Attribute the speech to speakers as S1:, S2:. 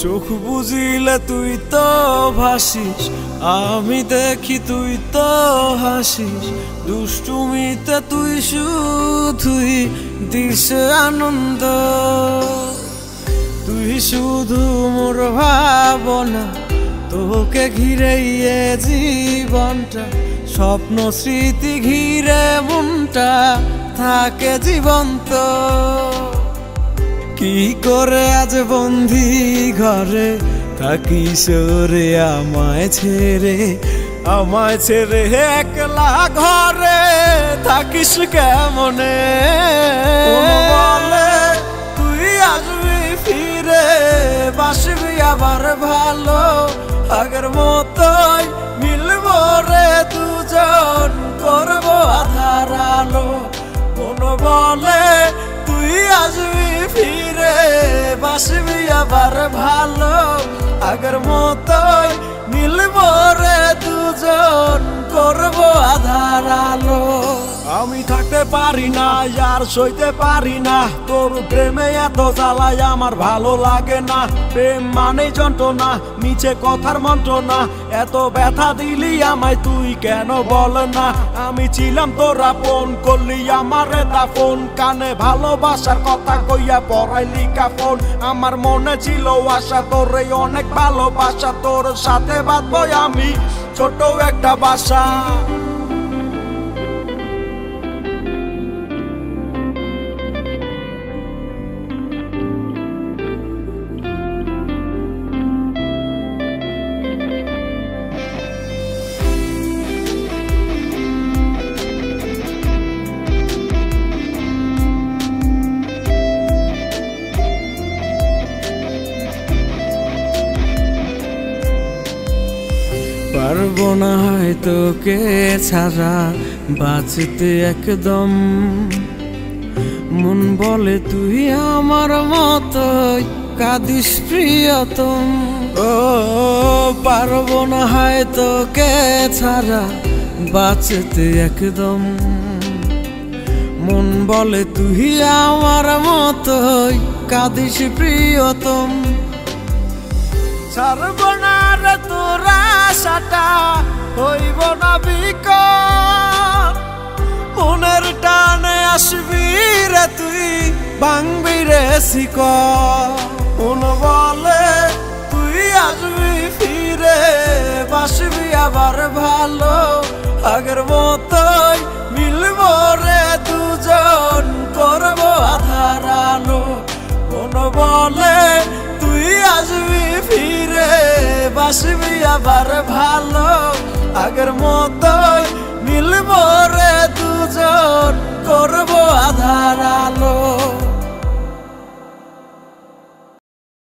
S1: চোখ বুঝিলে তুই তো ভাসিস, আমি দেখি তুই তো হাসিস। দুষ্টুমিতে তুই শুধুই দিস আনন্দ, তুই শুধু মোর ভাবনা। তোকে ঘিরেই এ জীবনটা, স্বপ্ন স্মৃতি ঘিরে মনটা থাকে জীবন্ত। কি করে আজ বন্দি ঘরে থাকিস রে আমায় ছেড়ে, আমায় ছেড়ে একলা ঘরে থাকিস কেমনে? বলে তুই আসবি ফিরে, বাসবি আবার ভালো, আগের মতোই মিলবো রে দুজন, করবো আধার আলো। কোন বলে তুই আসবি ফিরে, বাসবি আবার ভালো, আগের মতোই মিলবো রে দুজন, করবো আধার আলো। আমি থাকতে পারি না আর সইতে পারি না, তোর প্রেমে এত জ্বালাই আমার ভালো লাগে না। প্রেম মানে যন্ত্রণা, নিচে কথার মন্ত্রণা, এত ব্যথা দিলি আমায় তুই কেন বল না? আমি ছিলাম তোর আপন, করলি আমার দাফন, কানে ভালোবাসার কথা কইয়া পড়াইলি কাফন। আমার মনে ছিল আশা তোরে অনেক ভালোবাসা, তোর সাথে বাঁধবো আমি ছোট একটা বাসা। পারবো না হয়তো কে ছাড়া বাঁচতে একদম, মন বলে তুই আমার মতোই কাঁদিস প্রিয়তম। ও পারবো না হয়তো কে ছাড়া বাঁচতে একদম, মন বলে তুই আমার মতোই কাঁদিস প্রিয়তম। ছাড়ব না রে তোর আশাটা, হইব না বিকল, মনের টানে আসবি রে তুই, ভাঙবি রে শিকল। মন বলে তুই আসবি ফিরে, বাসবি আবার ভালো, আগের মতোই মিলবো রে দুজন, করবো আধার আলো। মন বলে তুই আসবি ফিরে, বাসবি আবার ভালো, আগের মতোই মিলবো রে দুজন, করবো আধার আলো।